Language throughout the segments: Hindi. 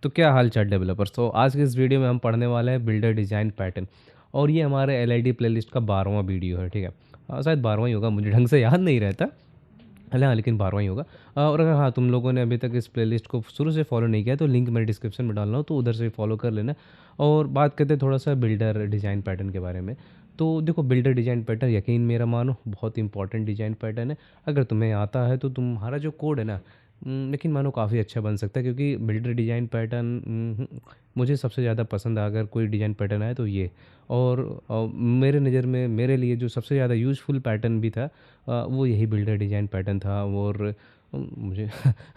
तो क्या हाल चाल डेवलपर्स। तो आज के इस वीडियो में हम पढ़ने वाले हैं बिल्डर डिजाइन पैटर्न। और ये हमारे एलआईडी प्लेलिस्ट का 12वां वीडियो है, ठीक है। शायद 12वां ही होगा, मुझे ढंग से याद नहीं रहता। हाँ, लेकिन 12वां ही होगा। और अगर हाँ, तुम लोगों ने अभी तक इस प्लेलिस्ट को शुरू से फॉलो नहीं किया तो लिंक मेरे डिस्क्रिप्शन में डाल रहा हूँ, तो उधर से फॉलो कर लेना। और बात करते हैं थोड़ा सा बिल्डर डिज़ाइन पैटर्न के बारे में। तो देखो, बिल्डर डिज़ाइन पैटर्न यकीन मेरा मानो बहुत इंपॉर्टेंट डिज़ाइन पैटर्न है। अगर तुम्हें आता है तो तुम्हारा जो कोड है ना, यकीन मानो काफ़ी अच्छा बन सकता है, क्योंकि बिल्डर डिज़ाइन पैटर्न मुझे सबसे ज़्यादा पसंद है। अगर कोई डिज़ाइन पैटर्न आए तो ये। और मेरे नज़र में मेरे लिए जो सबसे ज़्यादा यूज़फुल पैटर्न भी था, वो यही बिल्डर डिज़ाइन पैटर्न था। और मुझे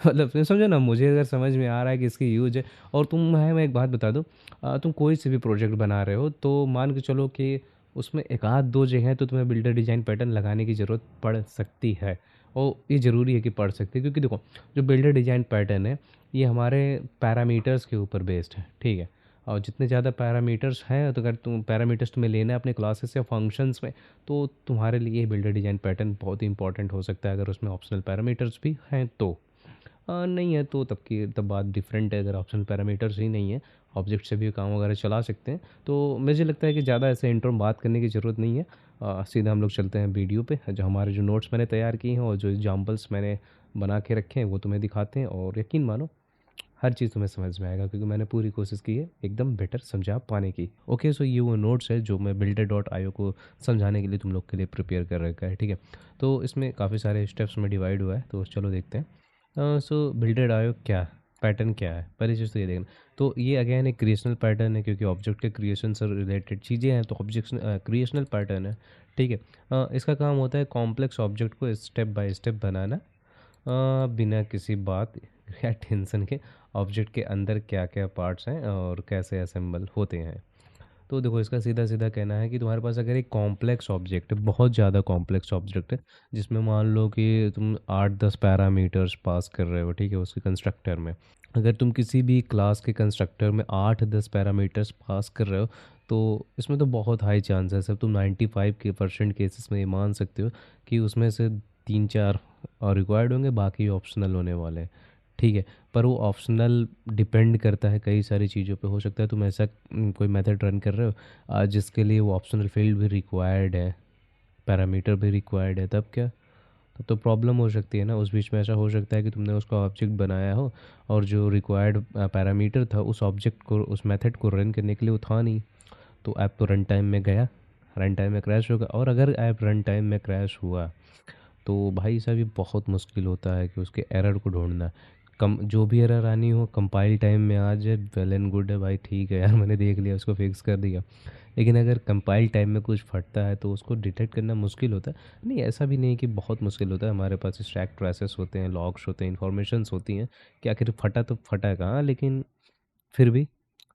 मतलब फिर समझो ना, मुझे अगर समझ में आ रहा है कि इसकी यूज़ है। और मैं एक बात बता दूँ, तुम कोई से भी प्रोजेक्ट बना रहे हो तो मान के चलो कि उसमें एक आध दो जगह तो तुम्हें बिल्डर डिज़ाइन पैटर्न लगाने की ज़रूरत पड़ सकती है। और ये ज़रूरी है कि पड़ सकती है, क्योंकि देखो, जो बिल्डर डिज़ाइन पैटर्न है ये हमारे पैरामीटर्स के ऊपर बेस्ड है, ठीक है। और जितने ज़्यादा पैरामीटर्स हैं, तो अगर तुम पैरामीटर्स तुम्हें लेना है अपने क्लासेस या फंक्शंस में, तो तुम्हारे लिए बिल्डर डिज़ाइन पैटर्न बहुत ही इंपॉर्टेंट हो सकता है, अगर उसमें ऑप्शनल पैरामीटर्स भी हैं तो। नहीं है तो तब बात डिफरेंट है। अगर ऑप्शनल पैरामीटर्स ही नहीं है, ऑब्जेक्ट से भी काम वगैरह चला सकते हैं। तो मुझे लगता है कि ज़्यादा ऐसे इंट्रो में बात करने की ज़रूरत नहीं है। सीधा हम लोग चलते हैं वीडियो पे। जो हमारे जो नोट्स मैंने तैयार किए हैं और जो एग्जाम्पल्स मैंने बना के रखे हैं वो तुम्हें दिखाते हैं, और यकीन मानो हर चीज़ तुम्हें समझ में आएगा, क्योंकि मैंने पूरी कोशिश की है एकदम बेटर समझा पाने की। ओके, सो ये वो नोट्स है जो मैं बिल्डर डॉट आईओ को समझाने के लिए तुम लोग के लिए प्रिपेयर कर रखा है, ठीक है। तो इसमें काफ़ी सारे स्टेप्स में डिवाइड हुआ है, तो चलो देखते हैं। सो बिल्डर आईओ क्या पैटर्न क्या है, पहली चीज़ तो ये देखना। तो ये अगेन एक क्रिएशनल पैटर्न है, क्योंकि ऑब्जेक्ट के क्रिएशन से रिलेटेड चीज़ें हैं, तो ऑब्जेक्ट क्रिएशनल पैटर्न है, ठीक है। इसका काम होता है कॉम्प्लेक्स ऑब्जेक्ट को स्टेप बाय स्टेप बनाना, बिना किसी बात या टेंशन के। ऑब्जेक्ट के अंदर क्या क्या पार्ट्स हैं और कैसे असेंबल होते हैं। तो देखो, इसका सीधा सीधा कहना है कि तुम्हारे पास अगर एक कॉम्प्लेक्स ऑब्जेक्ट है, बहुत ज़्यादा कॉम्प्लेक्स ऑब्जेक्ट है, जिसमें मान लो कि तुम 8-10 पैरामीटर्स पास कर रहे हो, ठीक है, उसके कंस्ट्रक्टर में। अगर तुम किसी भी क्लास के कंस्ट्रक्टर में 8-10 पैरामीटर्स पास कर रहे हो, तो इसमें तो बहुत हाई चांस है, सब तुम 95% केसेस में ये मान सकते हो कि उसमें से 3-4 और रिक्वायर्ड होंगे, बाकी ऑप्शनल होने वाले हैं, ठीक है। पर वो ऑप्शनल डिपेंड करता है कई सारी चीज़ों पे। हो सकता है तुम ऐसा कोई मेथड रन कर रहे हो जिसके लिए वो ऑप्शनल फील्ड भी रिक्वायर्ड है, पैरामीटर भी रिक्वायर्ड है, तब क्या, तब तो प्रॉब्लम हो सकती है ना। उस बीच में ऐसा हो सकता है कि तुमने उसका ऑब्जेक्ट बनाया हो और जो रिक्वायर्ड पैरामीटर था उस ऑब्जेक्ट को, उस मेथड को रन करने के लिए वो था नहीं, तो ऐप तो रन टाइम में गया, रन टाइम में क्रैश होगा। और अगर ऐप रन टाइम में क्रैश हुआ तो भाई साहब ये बहुत मुश्किल होता है कि उसके एरर को ढूंढना। कम जो भी एरर आनी हो कंपाइल टाइम में आ जाए, वेल एंड गुड है भाई, ठीक है यार, मैंने देख लिया, उसको फिक्स कर दिया। लेकिन अगर कंपाइल टाइम में कुछ फटता है तो उसको डिटेक्ट करना मुश्किल होता है। नहीं, ऐसा भी नहीं कि बहुत मुश्किल होता है, हमारे पास स्टैक ट्रेसेस होते हैं, लॉग्स होते हैं, इन्फॉर्मेशंस होती हैं कि आखिर फटा तो फटा कहाँ। लेकिन फिर भी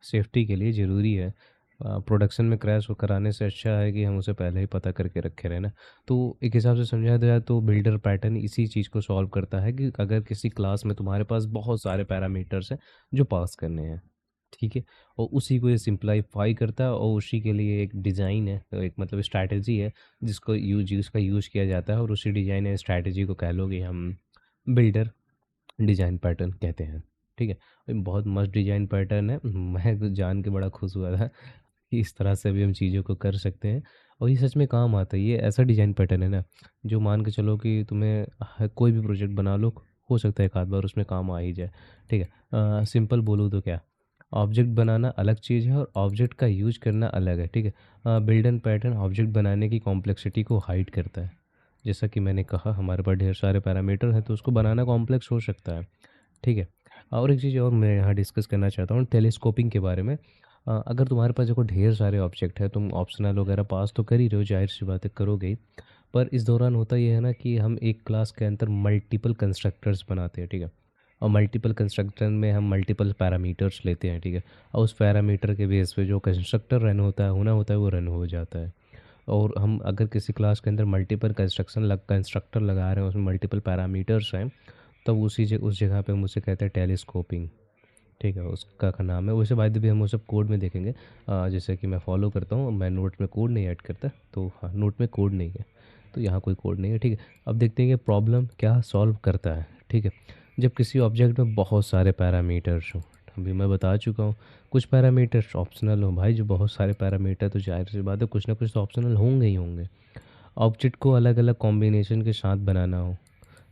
सेफ्टी के लिए ज़रूरी है। प्रोडक्शन में क्रैश हो कराने से अच्छा है कि हम उसे पहले ही पता करके रखे रहें ना। तो एक हिसाब से समझा जाए तो बिल्डर पैटर्न इसी चीज़ को सॉल्व करता है कि अगर किसी क्लास में तुम्हारे पास बहुत सारे पैरामीटर्स हैं जो पास करने हैं, ठीक है, और उसी को ये सिंप्लीफाई करता है, और उसी के लिए एक डिज़ाइन है, तो एक मतलब स्ट्रैटेजी है जिसका यूज किया जाता है, और उसी डिज़ाइन या स्ट्रैटेजी को कह लो कि हम बिल्डर डिज़ाइन पैटर्न कहते हैं, ठीक है। बहुत मस्त डिज़ाइन पैटर्न है। मैं तो जान के बड़ा खुश हुआ था कि इस तरह से भी हम चीज़ों को कर सकते हैं, और ये सच में काम आता है। ये ऐसा डिज़ाइन पैटर्न है ना, जो मान के चलो कि तुम्हें कोई भी प्रोजेक्ट बना लो, हो सकता है एक आध बार उसमें काम आ ही जाए, ठीक है। सिंपल बोलूँ तो क्या, ऑब्जेक्ट बनाना अलग चीज़ है और ऑब्जेक्ट का यूज करना अलग है, ठीक है। बिल्ड एंड पैटर्न ऑब्जेक्ट बनाने की कॉम्प्लेक्सिटी को हाइड करता है। जैसा कि मैंने कहा, हमारे पास ढेर सारे पैरामीटर हैं, तो उसको बनाना कॉम्प्लेक्स हो सकता है, ठीक है। और एक चीज़ और मैं यहाँ डिस्कस करना चाहता हूँ टेलीस्कोपिंग के बारे में। अगर तुम्हारे पास देखो ढेर सारे ऑब्जेक्ट है, तुम ऑप्शनल वगैरह पास तो कर ही रहे हो, जाहिर सी बातें करोगे ही। पर इस दौरान होता ये है ना कि हम एक क्लास के अंदर मल्टीपल कंस्ट्रक्टर्स बनाते हैं, ठीक है। और मल्टीपल कंस्ट्रक्टर में हम मल्टीपल पैरामीटर्स लेते हैं, ठीक है। और उस पैरामीटर के बेस पे जो कंस्ट्रक्टर रन होता है, होना होता है, वो रन हो जाता है। और हम अगर किसी क्लास के अंदर मल्टीपल कंस्ट्रक्टर लगा रहे हैं, उसमें मल्टीपल पैरामीटर्स हैं, तब उस जगह पे हम उसे कहते हैं टेलीस्कोपिंग, ठीक है, उसका का नाम है। वैसे बाय द वे हम वो सब कोड में देखेंगे। जैसे कि मैं फॉलो करता हूँ, मैं नोट में कोड नहीं ऐड करता, तो हाँ, नोट में कोड नहीं है, तो यहाँ कोई कोड नहीं है, ठीक है। अब देखते हैं कि प्रॉब्लम क्या सॉल्व करता है, ठीक है। जब किसी ऑब्जेक्ट में बहुत सारे पैरामीटर्स हों, अभी मैं बता चुका हूँ। कुछ पैरामीटर्स ऑप्शनल हो भाई, जो बहुत सारे पैरामीटर तो ज़ाहिर सी बात है कुछ ना कुछ तो ऑप्शनल होंगे ही होंगे। ऑब्जेक्ट को अलग अलग कॉम्बिनेशन के साथ बनाना हो,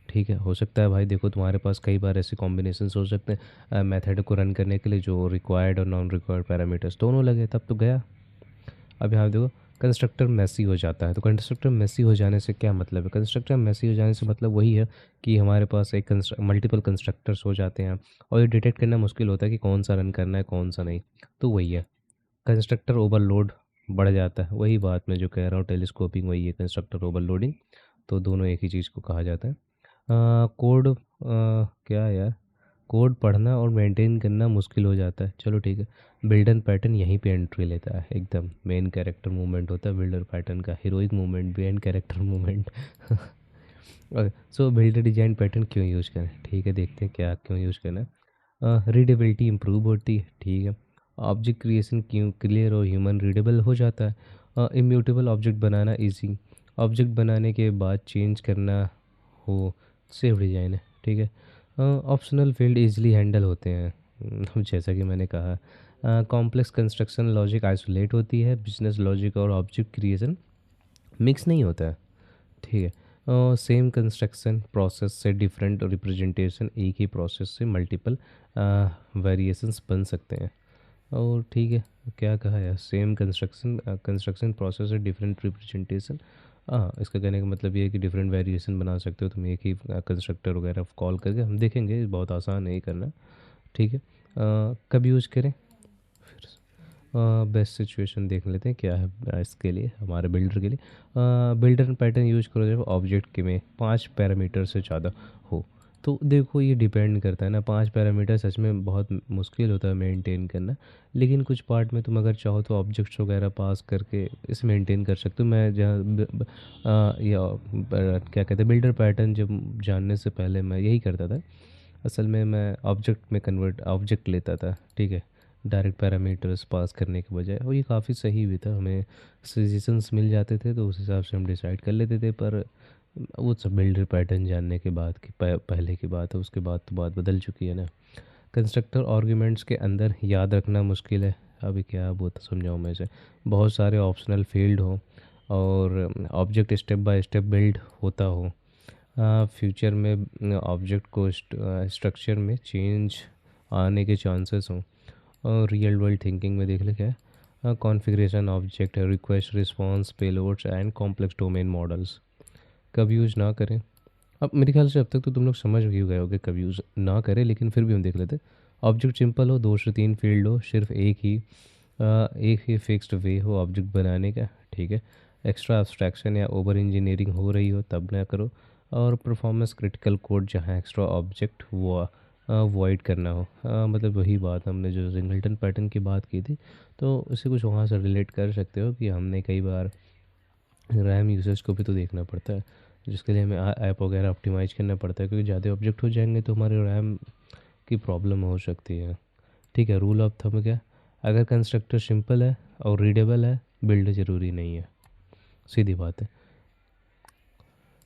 ठीक है, हो सकता है भाई। देखो तुम्हारे पास कई बार ऐसे कॉम्बिनेशंस हो सकते हैं मेथड को रन करने के लिए, जो रिक्वायर्ड और नॉन रिक्वायर्ड पैरामीटर्स दोनों लगे, तब तो गया। अब यहाँ देखो, कंस्ट्रक्टर मेसी हो जाता है। तो कंस्ट्रक्टर मेसी हो जाने से क्या मतलब है? कंस्ट्रक्टर मेसी हो जाने से मतलब वही है कि हमारे पास एक मल्टीपल कंस्ट्रक्टर्स हो जाते हैं, और ये डिटेक्ट करना मुश्किल होता है कि कौन सा रन करना है कौन सा नहीं। तो वही है, कंस्ट्रक्टर ओवरलोड बढ़ जाता है। वही बात मैं जो कह रहा हूँ, टेलीस्कोपिंग वही है, कंस्ट्रक्टर ओवरलोडिंग। तो दोनों एक ही चीज़ को कहा जाता है। कोड क्या है यार, कोड पढ़ना और मेंटेन करना मुश्किल हो जाता है। चलो ठीक है, बिल्डर पैटर्न यहीं पे एंट्री लेता है। एकदम मेन कैरेक्टर मूवमेंट होता है बिल्डर पैटर्न का, हीरोइक मूवमेंट भी and character movement. So builder design pattern क्यों यूज़ करें? ठीक है, देखते हैं क्या क्यों यूज़ करना है। रीडेबिलिटी इंप्रूव होती है, ठीक है। ऑब्जेक्ट क्रिएशन क्यों क्लियर और ह्यूमन रीडेबल हो जाता है। इम्यूटेबल ऑब्जेक्ट बनाना इजी, ऑब्जेक्ट बनाने के बाद चेंज करना हो, सेफ डिज़ाइन है, ठीक है। ऑप्शनल फील्ड इजीली हैंडल होते हैं। जैसा कि मैंने कहा, कॉम्प्लेक्स कंस्ट्रक्शन लॉजिक आइसोलेट होती है, बिजनेस लॉजिक और ऑब्जेक्ट क्रिएशन मिक्स नहीं होता है, ठीक है। सेम कंस्ट्रक्शन प्रोसेस से डिफरेंट रिप्रेजेंटेशन, एक ही प्रोसेस से मल्टीपल वेरिएशंस बन सकते हैं। और ठीक है, क्या कहा यार, सेम कंस्ट्रक्शन कंस्ट्रक्शन प्रोसेस है डिफरेंट रिप्रेजेंटेशन। हाँ, इसका कहने का मतलब ये है कि डिफरेंट वेरिएशन बना सकते हो तुम एक ही कंस्ट्रक्टर वगैरह कॉल करके। हम देखेंगे, बहुत आसान है ये करना, ठीक है। कब यूज़ करें? फिर बेस्ट सिचुएशन देख लेते हैं क्या है इसके लिए, हमारे बिल्डर के लिए। बिल्डर पैटर्न यूज करो जब ऑब्जेक्ट के में 5 पैरामीटर से ज़्यादा हो। तो देखो ये डिपेंड करता है ना, 5 पैरामीटर सच में बहुत मुश्किल होता है मेंटेन करना। लेकिन कुछ पार्ट में तुम अगर चाहो तो ऑब्जेक्ट्स वगैरह पास करके इसे मेंटेन कर सकते हो। मैं जहाँ क्या कहते हैं, बिल्डर पैटर्न जब जानने से पहले मैं यही करता था। असल में मैं ऑब्जेक्ट में कन्वर्ट ऑब्जेक्ट लेता था, ठीक है, डायरेक्ट पैरामीटर्स पास करने के बजाय। और ये काफ़ी सही भी था, हमें सजेशंस मिल जाते थे तो उस हिसाब से हम डिसाइड कर लेते थे। पर वो सब बिल्डर पैटर्न जानने के बाद की पहले की बात है, उसके बाद तो बात बदल चुकी है ना। कंस्ट्रक्टर आर्ग्यूमेंट्स के अंदर याद रखना मुश्किल है। अभी क्या वो तो समझाऊँ मैं इसे, बहुत सारे ऑप्शनल फील्ड हो और object step by step build होता हो। फ्यूचर में ऑब्जेक्ट को स्ट्रक्चर में चेंज आने के चांसेस हों। और रियल वर्ल्ड थिंकिंग में देख ले क्या है, कॉन्फ़िगरेशन ऑब्जेक्ट है, request response payloads and complex domain models कब यूज़ ना करें। अब मेरे ख्याल से अब तक तो तुम लोग समझ ही गए होगे कब यूज़ ना करें, लेकिन फिर भी हम देख लेते। ऑब्जेक्ट सिंपल हो, 2 से 3 फील्ड हो, सिर्फ एक ही फिक्स्ड वे हो ऑब्जेक्ट बनाने का, ठीक है। एक्स्ट्रा एब्स्ट्रैक्शन या ओवर इंजीनियरिंग हो रही हो तब ना करो। और परफॉर्मेंस क्रिटिकल कोड जहाँ एक्स्ट्रा ऑब्जेक्ट वो वॉइड करना हो। मतलब वही बात हमने जो सिंगलटन पैटर्न की बात की थी, तो उसे कुछ वहाँ से रिलेट कर सकते हो कि हमने कई बार रैम यूसेज को भी तो देखना पड़ता है, जिसके लिए हमें ऐप वगैरह ऑप्टिमाइज करना पड़ता है, क्योंकि ज़्यादा ऑब्जेक्ट हो जाएंगे तो हमारे रैम की प्रॉब्लम हो सकती है, ठीक है। रूल ऑफ थंब क्या, अगर कंस्ट्रक्टर सिंपल है और रीडेबल है, बिल्ड ज़रूरी नहीं है, सीधी बात है।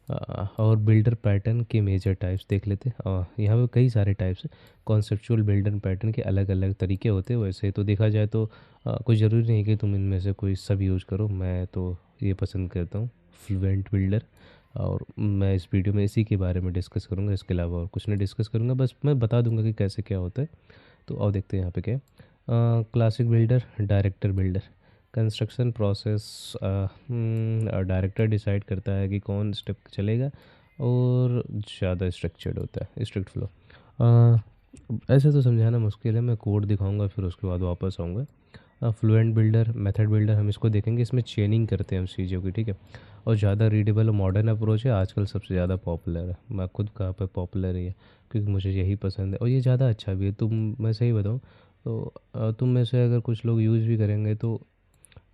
और बिल्डर पैटर्न के मेजर टाइप्स देख लेते हैं। यहाँ पे कई सारे टाइप्स हैं। कॉन्सेप्चुअल बिल्डर पैटर्न के अलग अलग तरीके होते हैं। वैसे तो देखा जाए तो कोई ज़रूरी नहीं कि तुम इनमें से कोई सब यूज़ करो। मैं तो ये पसंद करता हूँ, फ्लुएंट बिल्डर। और मैं इस वीडियो में इसी के बारे में डिस्कस करूँगा, इसके अलावा और कुछ नहीं डिस्कस करूँगा, बस मैं बता दूंगा कि कैसे क्या होता है। तो आओ देखते हैं यहाँ पे क्या है। Classic builder, director builder. Construction process director decide करता है कि कौन स्टेप चलेगा, और ज़्यादा स्ट्रक्चर्ड होता है, स्ट्रिक्ट फ्लो। ऐसे तो समझाना मुश्किल है, मैं कोड दिखाऊंगा फिर उसके बाद वापस आऊँगा। फ्लुएंट बिल्डर, मेथड बिल्डर, हम इसको देखेंगे, इसमें चेनिंग करते हैं हम चीज़ों की, ठीक है। और ज़्यादा रीडेबल और मॉडर्न अप्रोच है, आजकल सबसे ज़्यादा पॉपुलर है। मैं खुद कहाँ पे पॉपुलर है ये, क्योंकि मुझे यही पसंद है और ये ज़्यादा अच्छा भी है। मैं सही बताऊँ तो तुम में से अगर कुछ लोग यूज़ भी करेंगे तो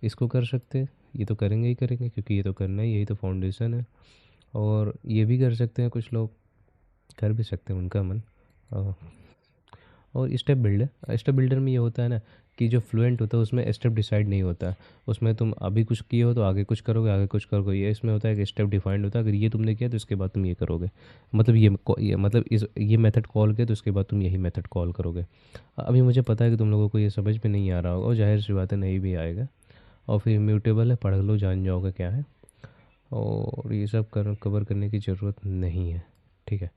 इसको कर सकते हैं, ये तो करेंगे ही करेंगे, क्योंकि ये तो करना ही, यही तो फाउंडेशन है। और ये भी कर सकते हैं कुछ लोग, कर भी सकते हैं, उनका मन। अ, और स्टेप बिल्डर में ये होता है ना कि जो फ्लुएंट होता है उसमें स्टेप डिसाइड नहीं होता है। उसमें तुम अभी कुछ किए हो तो आगे कुछ करोगे, आगे कुछ करोगे। ये इसमें होता है कि स्टेप डिफाइंड होता है, अगर ये तुमने किया तो इसके बाद तुम ये करोगे। मतलब ये मतलब इस ये मेथड कॉल किया तो उसके बाद तुम यही मेथड कॉल करोगे। अभी मुझे पता है कि तुम लोगों को ये समझ में नहीं आ रहा होगा, और जाहिर सी बात है नहीं भी आएगा। और फिर इम्यूटेबल है, पढ़ लो जान जाओगे क्या है। और ये सब कवर करने की ज़रूरत नहीं है, ठीक है।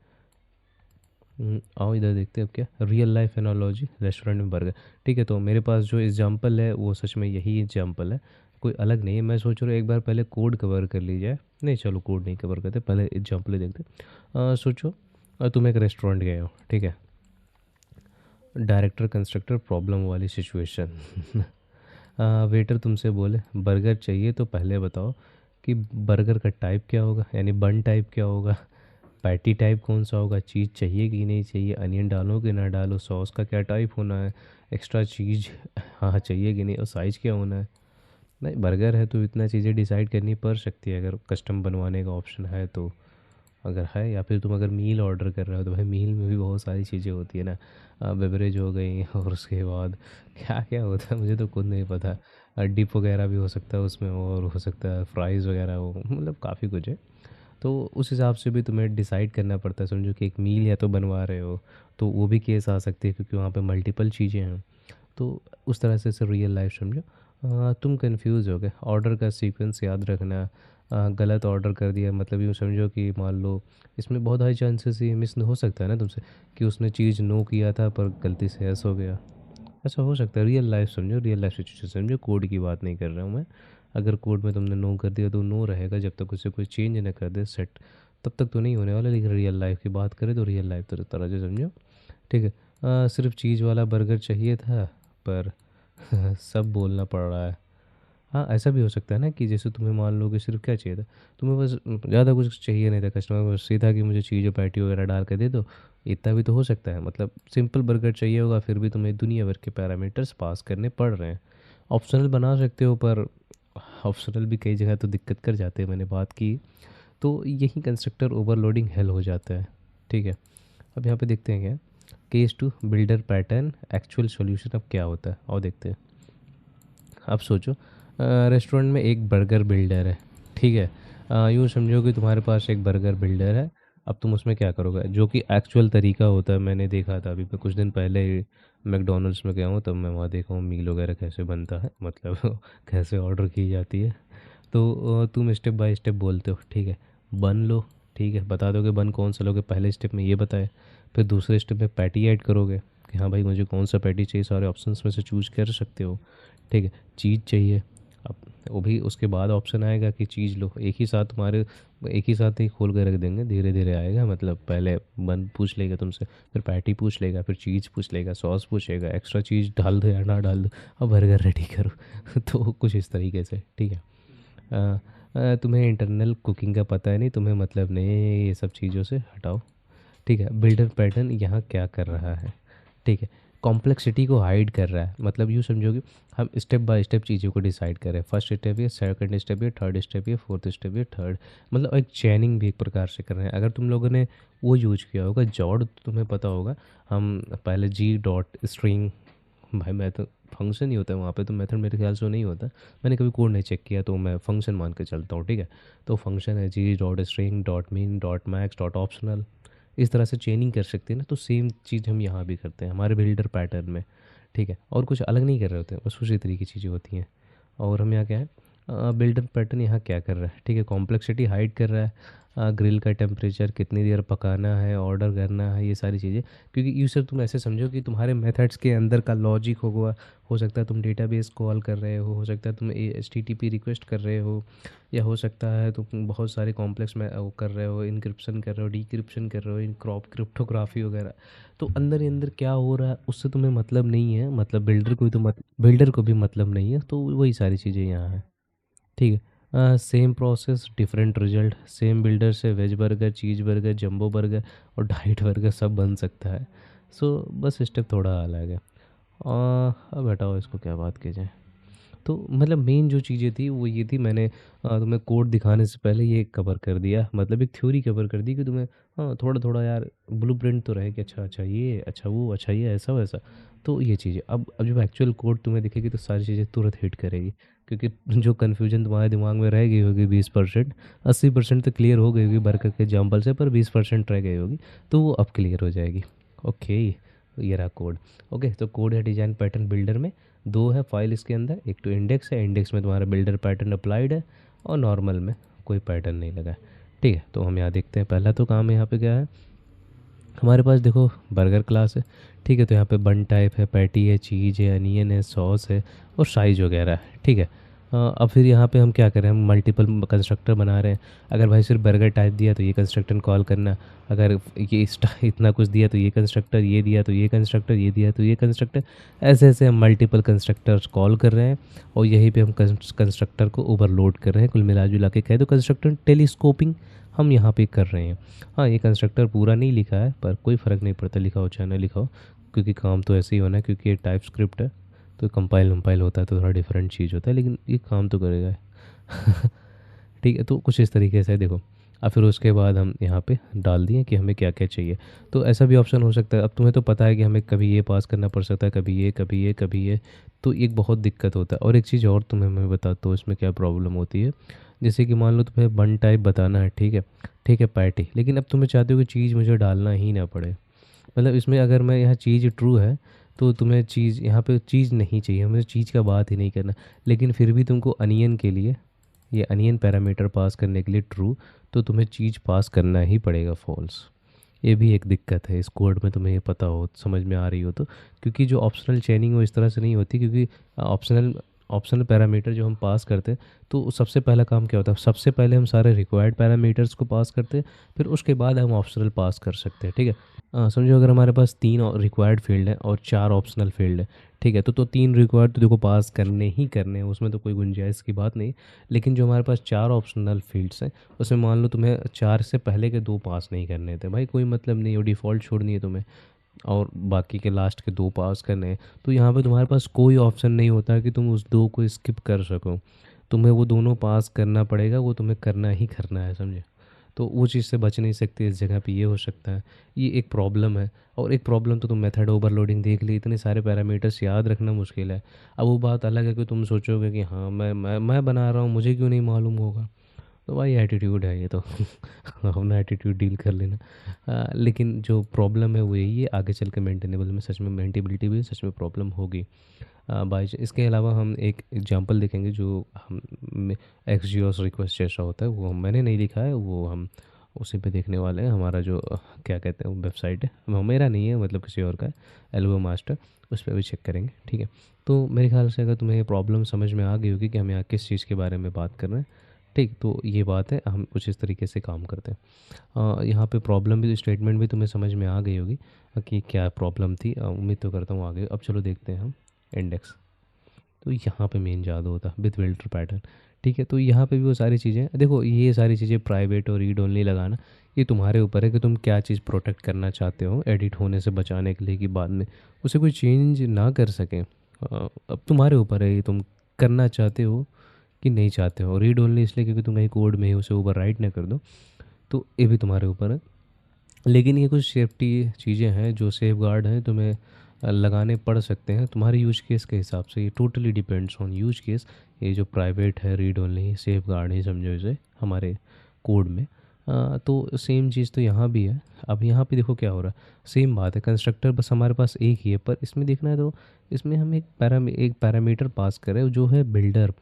आओ इधर देखते हैं अब क्या रियल लाइफ एनालॉजी रेस्टोरेंट में बर्गर। ठीक है, तो मेरे पास जो एग्जांपल है वो सच में यही एग्जांपल है, कोई अलग नहीं है। मैं सोच रहा हूँ एक बार पहले कोड कवर कर ली जाए। नहीं चलो कोड नहीं कवर करते, पहले एग्जांपल ही देखते। सोचो तुम एक रेस्टोरेंट गए हो, ठीक है। डायरेक्टर कंस्ट्रक्टर प्रॉब्लम वाली सिचुएशन। वेटर तुमसे बोले बर्गर चाहिए, तो पहले बताओ कि बर्गर का टाइप क्या होगा, यानी बन टाइप क्या होगा, पैटी टाइप कौन सा होगा, चीज़ चाहिए कि नहीं चाहिए, अनियन डालो कि ना डालो, सॉस का क्या टाइप होना है, एक्स्ट्रा चीज़ हाँ चाहिए कि नहीं, और साइज़ क्या होना है। नहीं, बर्गर है तो इतना चीज़ें डिसाइड करनी पड़ सकती है, अगर कस्टम बनवाने का ऑप्शन है तो। अगर है, या फिर तुम अगर मील ऑर्डर कर रहे हो तो भाई मील में भी बहुत सारी चीज़ें होती है ना, बेवरेज हो गई और उसके बाद क्या क्या होता है मुझे तो खुद नहीं पता। डिप वगैरह भी हो सकता है उसमें, और हो सकता है फ्राइज़ वगैरह हो, मतलब काफ़ी कुछ है। तो उस हिसाब से भी तुम्हें डिसाइड करना पड़ता है। समझो कि एक मील या तो बनवा रहे हो तो वो भी केस आ सकती है, क्योंकि वहाँ पे मल्टीपल चीज़ें हैं। तो उस तरह से रियल लाइफ समझो। तुम कंफ्यूज हो गए, ऑर्डर का सीक्वेंस याद रखना। गलत ऑर्डर कर दिया, मतलब यूँ समझो कि मान लो इसमें बहुत हाई चांसेस ये मिस हो सकता है ना तुमसे, कि उसने चीज़ नो किया था पर गलती से यस हो गया। ऐसा हो सकता है, रियल लाइफ समझो, रियल लाइफ सिचुएशन समझो, कोड की बात नहीं कर रहा हूँ मैं। अगर कोड में तुमने नो कर दिया तो नो रहेगा, जब तक उसे कोई चेंज ना कर दे सेट, तब तक तो नहीं होने वाला। लेकिन रियल लाइफ की बात करें तो रियल लाइफ तो तरह से समझो, ठीक है। सिर्फ चीज़ वाला बर्गर चाहिए था, पर सब बोलना पड़ रहा है। हाँ, ऐसा भी हो सकता है ना कि जैसे तुम्हें मान लो कि सिर्फ क्या चाहिए था, तुम्हें बस ज़्यादा कुछ चाहिए नहीं था, कस्टमर बस सीधा कि मुझे चीज़ और पैटी वगैरह डाल के दे दो। इतना भी तो हो सकता है, मतलब सिंपल बर्गर चाहिए होगा, फिर भी तुम्हें दुनिया भर के पैरामीटर्स पास करने पड़ रहे हैं। ऑप्शनल बना सकते हो, पर ऑप्शनल भी कई जगह तो दिक्कत कर जाते हैं, मैंने बात की। तो यही कंस्ट्रक्टर ओवरलोडिंग हेल हो जाता है, ठीक है। अब यहाँ पे देखते हैं क्या case two builder pattern actual solution अब क्या होता है, और देखते हैं। अब सोचो रेस्टोरेंट में एक बर्गर बिल्डर है, ठीक है। यूँ समझो कि तुम्हारे पास एक बर्गर बिल्डर है। अब तुम उसमें क्या करोगे, जो कि एक्चुअल तरीका होता है, मैंने देखा था अभी मैं कुछ दिन पहले ही मैकडोनल्ड्स में गया हूँ, तब मैं वहाँ देखा हूँ मील वगैरह कैसे बनता है, मतलब कैसे ऑर्डर की जाती है। तो तुम स्टेप बाय स्टेप बोलते हो, ठीक है। बन लो, ठीक है, बता दोगे बन कौन सा लोगे, पहले स्टेप में ये बताए। फिर दूसरे स्टेप में पैटी ऐड करोगे कि हाँ भाई मुझे कौन सा पैटी चाहिए, सारे ऑप्शंस में से चूज कर सकते हो, ठीक है। चीज़ चाहिए, अब वो भी उसके बाद ऑप्शन आएगा कि चीज़ लो, एक ही साथ तुम्हारे एक ही साथ ही खोल कर रख देंगे, धीरे धीरे आएगा। मतलब पहले बन पूछ लेगा तुमसे, फिर पैटी पूछ लेगा, फिर चीज़ पूछ लेगा, सॉस पूछेगा, एक्स्ट्रा चीज़ डाल दो या ना डाल दो, अब बर्गर रेडी करो। तो कुछ इस तरीके से, ठीक है। तुम्हें इंटरनल कुकिंग का पता है नहीं, तुम्हें मतलब नहीं है ये सब चीज़ों से, हटाओ, ठीक है। बिल्डर पैटर्न यहाँ क्या कर रहा है, ठीक है। कॉम्प्लेक्सिटी को हाइड कर रहा है, मतलब यूँ समझोगे हम स्टेप बाय स्टेप चीज़ों को डिसाइड करें, फर्स्ट स्टेप ये, सेकंड स्टेप ये, थर्ड स्टेप ये, फोर्थ स्टेप ये, थर्ड, मतलब एक चैनिंग भी एक प्रकार से कर रहे हैं। अगर तुम लोगों ने वो यूज किया होगा जॉड, तो तुम्हें पता होगा हम पहले जी डॉट स्ट्रिंग, भाई मैं तो फंक्शन ही होता है वहाँ पे, तो मेथड मेरे ख्याल से वो नहीं होता। मैंने कभी कोड नहीं चेक किया, तो मैं फंक्शन मान के चलता हूँ, ठीक है। तो फंक्शन है G dot string dot mean dot max dot optional, इस तरह से चेनिंग कर सकते हैं ना। तो सेम चीज़ हम यहाँ भी करते हैं हमारे बिल्डर पैटर्न में, ठीक है। और कुछ अलग नहीं कर रहे होते हैं, बस उसी तरीके की चीज़ें होती हैं। और हम यहाँ क्या है, बिल्डर पैटर्न यहाँ क्या कर रहा है, ठीक है, कॉम्प्लेक्सिटी हाइड कर रहा है। ग्रिल का टेम्परेचर कितनी देर पकाना है, ऑर्डर करना है, ये सारी चीज़ें। क्योंकि ये सब तुम ऐसे समझो कि तुम्हारे मेथड्स के अंदर का लॉजिक होगा। हो सकता है तुम डेटाबेस कॉल कर रहे हो सकता है तुम HTTP रिक्वेस्ट कर रहे हो, या हो सकता है तुम बहुत सारे कॉम्प्लेक्स में वो कर रहे हो, इनक्रिप्शन कर रहे हो, डिक्रिप्शन कर रहे हो, इन क्रिप्टोग्राफी वगैरह। तो अंदर ही अंदर क्या हो रहा है उससे तुम्हें मतलब नहीं है, मतलब बिल्डर को भी मतलब नहीं है। तो वही सारी चीज़ें यहाँ हैं, ठीक है। Same process different result, same builder से veg burger, cheese burger, jumbo burger और डाइट बर्गर सब बन सकता है। सो बस स्टेप थोड़ा अलग है। अब हटाओ इसको, क्या बात की जाए। तो मतलब मेन जो चीज़ें थी वो ये थी, मैंने तुम्हें कोड दिखाने से पहले ये कवर कर दिया, मतलब एक थ्योरी कवर कर दी कि तुम्हें हाँ, थोड़ा-थोड़ा यार ब्लूप्रिंट तो रहे कि अच्छा-अच्छा ये, अच्छा वो, अच्छा ये ऐसा-वैसा। तो ये चीज़ें अब जब एक्चुअल कोड तुम्हें दिखेगी तो सारी चीज़ें तुरंत हिट करेगी, क्योंकि जो कन्फ्यूजन तुम्हारे दिमाग में रह गई होगी 20%, 80% तो क्लियर हो गई होगी बरकत के एग्जाम्पल से, पर 20% रह गई होगी, तो वो अब क्लियर हो जाएगी। ओके, ये रहा कोड। ओके, तो कोड है डिज़ाइन पैटर्न बिल्डर में, दो है फाइल इसके अंदर, एक तो इंडेक्स है, इंडेक्स में तुम्हारा बिल्डर पैटर्न अप्लाइड है, और नॉर्मल में कोई पैटर्न नहीं लगा है। ठीक है, तो हम यहाँ देखते हैं पहला तो काम यहाँ पे क्या है। हमारे पास देखो बर्गर क्लास है, ठीक है, तो यहाँ पे बन टाइप है, पैटी है, चीज़ है, अनियन है, सॉस है, और साइज वगैरह है। ठीक है, अब फिर यहाँ पे हम क्या करें, हम मल्टीपल कंस्ट्रक्टर बना रहे हैं। अगर भाई सिर्फ बर्गर टाइप दिया तो ये कंस्ट्रक्टर कॉल करना, अगर ये इतना कुछ दिया तो ये कंस्ट्रक्टर, ये दिया तो ये कंस्ट्रक्टर, ये दिया तो ये कंस्ट्रक्टर, ऐसे ऐसे हम मल्टीपल कंस्ट्रक्टर्स कॉल कर रहे हैं, और यहीं पे हम कंस्ट्रक्टर को ओवरलोड कर रहे हैं। कुल मिला जुला के कहे तो कंस्ट्रक्टर टेलीस्कोपिंग हम यहाँ पे कर रहे हैं। हाँ, ये कंस्ट्रक्टर पूरा नहीं लिखा है, पर कोई फ़र्क नहीं पड़ता लिखा हो चाहे ना लिखा हो, क्योंकि काम तो ऐसे ही होना है, क्योंकि ये टाइप स्क्रिप्ट है। तो कंपाइल वम्पाइल होता है तो थोड़ा डिफरेंट चीज़ होता है, लेकिन ये काम तो करेगा। ठीक है, तो कुछ इस तरीके से देखो। और फिर उसके बाद हम यहाँ पे डाल दिए कि हमें क्या क्या चाहिए। तो ऐसा भी ऑप्शन हो सकता है, अब तुम्हें तो पता है कि हमें कभी ये पास करना पड़ सकता है, कभी ये, कभी ये, कभी ये। तो एक बहुत दिक्कत होता है। और एक चीज़ और तुम्हें मैं बताता हूँ इसमें क्या प्रॉब्लम होती है। जैसे कि मान लो तुम्हें वन टाइप बताना है, ठीक है, ठीक है पैटी, लेकिन अब तुम्हें चाहते हो कि चीज़ मुझे डालना ही ना पड़े। मतलब इसमें अगर मैं यहाँ चीज़ ट्रू है, तो तुम्हें चीज़ यहाँ पे चीज़ नहीं चाहिए, मुझे चीज़ का बात ही नहीं करना। लेकिन फिर भी तुमको अनियन के लिए, ये अनियन पैरामीटर पास करने के लिए ट्रू, तो तुम्हें चीज़ पास करना ही पड़ेगा फॉल्स। ये भी एक दिक्कत है इस कोड में, तुम्हें ये पता हो, समझ में आ रही हो तो। क्योंकि जो ऑप्शनल चेनिंग वो इस तरह से नहीं होती, क्योंकि ऑप्शनल ऑप्शनल पैरामीटर जो हम पास करते हैं, तो सबसे पहला काम क्या होता है, सबसे पहले हम सारे रिक्वायर्ड पैरामीटर्स को पास करते हैं, फिर उसके बाद हम ऑप्शनल पास कर सकते हैं। ठीक है, समझो अगर हमारे पास 3 रिक्वायर्ड फील्ड है और 4 ऑप्शनल फील्ड है, ठीक है, तो 3 रिक्वायर्ड तो देखो पास करने ही करने हैं, उसमें तो कोई गुंजाइश की बात नहीं। लेकिन जो हमारे पास 4 ऑप्शनल फील्ड्स हैं, उसमें मान लो तुम्हें 4 से पहले के 2 पास नहीं करने थे, भाई कोई मतलब नहीं, वो डिफ़ॉल्ट छोड़नी है तुम्हें, और बाकी के लास्ट के 2 पास करने हैं। तो यहाँ पे तुम्हारे पास कोई ऑप्शन नहीं होता कि तुम उस 2 को स्किप कर सको, तुम्हें वो दोनों पास करना पड़ेगा, वो तुम्हें करना ही करना है, समझे। तो वो चीज़ से बच नहीं सकती, इस जगह पे ये हो सकता है, ये एक प्रॉब्लम है। और एक प्रॉब्लम तो तुम मेथड ओवरलोडिंग देख ली, इतने सारे पैरामीटर्स याद रखना मुश्किल है। अब वो बात अलग है कि तुम सोचोगे कि हाँ मैं बना रहा हूँ, मुझे क्यों नहीं मालूम होगा। तो भाई एटीट्यूड है ये तो। अपना एटीट्यूड डील कर लेना। लेकिन जो प्रॉब्लम है वो यही है, आगे चल के मेंटेनेबल में सच में मेंटेबिलिटी भी सच में प्रॉब्लम होगी। बाई इसके अलावा हम एक एग्जांपल देखेंगे जो हम एक्स जियोस रिक्वेस्ट जैसा होता है, वो मैंने नहीं लिखा है, वो हम उसी पे देखने वाले हैं। हमारा जो क्या कहते हैं वो वेबसाइट है, वो मेरा नहीं है, मतलब किसी और का है, एल्गो मास्टर, उस पर भी चेक करेंगे। ठीक है, तो मेरे ख्याल से अगर तुम्हें ये प्रॉब्लम समझ में आ गई होगी कि हम यहाँ किस चीज़ के बारे में बात कर रहे हैं, ठीक, तो ये बात है, हम कुछ इस तरीके से काम करते हैं। यहाँ पे प्रॉब्लम भी, स्टेटमेंट भी तुम्हें समझ में आ गई होगी कि क्या प्रॉब्लम थी। उम्मीद तो करता हूँ आ गई। अब चलो देखते हैं हम इंडेक्स। तो यहाँ पे मेन जादू होता है विद फिल्टर पैटर्न। ठीक है, तो यहाँ पे भी वो सारी चीज़ें देखो, ये सारी चीज़ें प्राइवेट और रीड ओनली लगाना, ये तुम्हारे ऊपर है कि तुम क्या चीज़ प्रोटेक्ट करना चाहते हो एडिट होने से बचाने के लिए, कि बाद में उसे कोई चेंज ना कर सकें। अब तुम्हारे ऊपर है, ये तुम करना चाहते हो कि नहीं चाहते हो। रीड ओनली इसलिए क्योंकि तुम कहीं कोड में ही उसे ओवर राइट ना कर दो, तो ये भी तुम्हारे ऊपर है। लेकिन ये कुछ सेफ्टी चीज़ें हैं जो सेफ गार्ड हैं, तुम्हें लगाने पड़ सकते हैं तुम्हारे यूज केस के हिसाब से। ये totally depends on use case. ये जो प्राइवेट है, रीड ओनली, सेफ गार्ड ही समझो इसे हमारे कोड में। तो सेम चीज़ तो यहाँ भी है। अब यहाँ पे देखो क्या हो रहा है, सेम बात है, कंस्ट्रक्टर बस हमारे पास एक ही है, पर इसमें देखना है तो इसमें हम एक पैरामीटर पास करें जो है बिल्डर,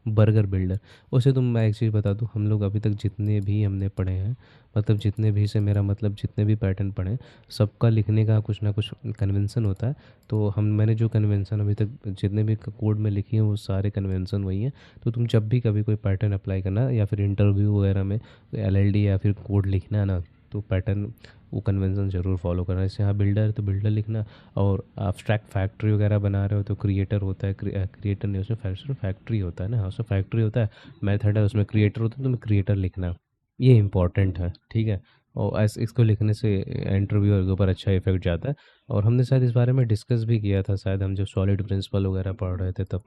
बर्गर बिल्डर। उसे तुम, मैं एक चीज़ बता दूँ, हम लोग अभी तक जितने भी हमने पढ़े हैं, मतलब जितने भी से मेरा मतलब जितने भी पैटर्न पढ़े हैं, सबका लिखने का कुछ ना कुछ कन्वेंशन होता है। तो मैंने जो कन्वेंशन अभी तक जितने भी कोड में लिखी हैं वो सारे कन्वेंशन वही हैं। तो तुम जब भी कभी कोई पैटर्न अप्लाई करना या फिर इंटरव्यू वगैरह में एलएलडी या फिर कोड लिखना है ना, तो पैटर्न वो कन्वेंशन ज़रूर फॉलो करना है। जैसे यहाँ बिल्डर है तो बिल्डर लिखना, और abstract फैक्ट्री वगैरह बना रहे हो तो क्रिएटर होता है, क्रिएटर नहीं, उसमें फैक्ट्री होता है ना, हाँ उसमें फैक्ट्री होता है। मेथड है उसमें क्रिएटर होता है, तो तुम्हें क्रिएटर लिखना, ये इंपॉर्टेंट है। ठीक है, और ऐसे इसको लिखने से इंटरव्यूअर के ऊपर अच्छा इफेक्ट जाता है। और हमने शायद इस बारे में डिस्कस भी किया था, शायद हम जब सॉलिड प्रिंसिपल वगैरह पढ़ रहे थे तब।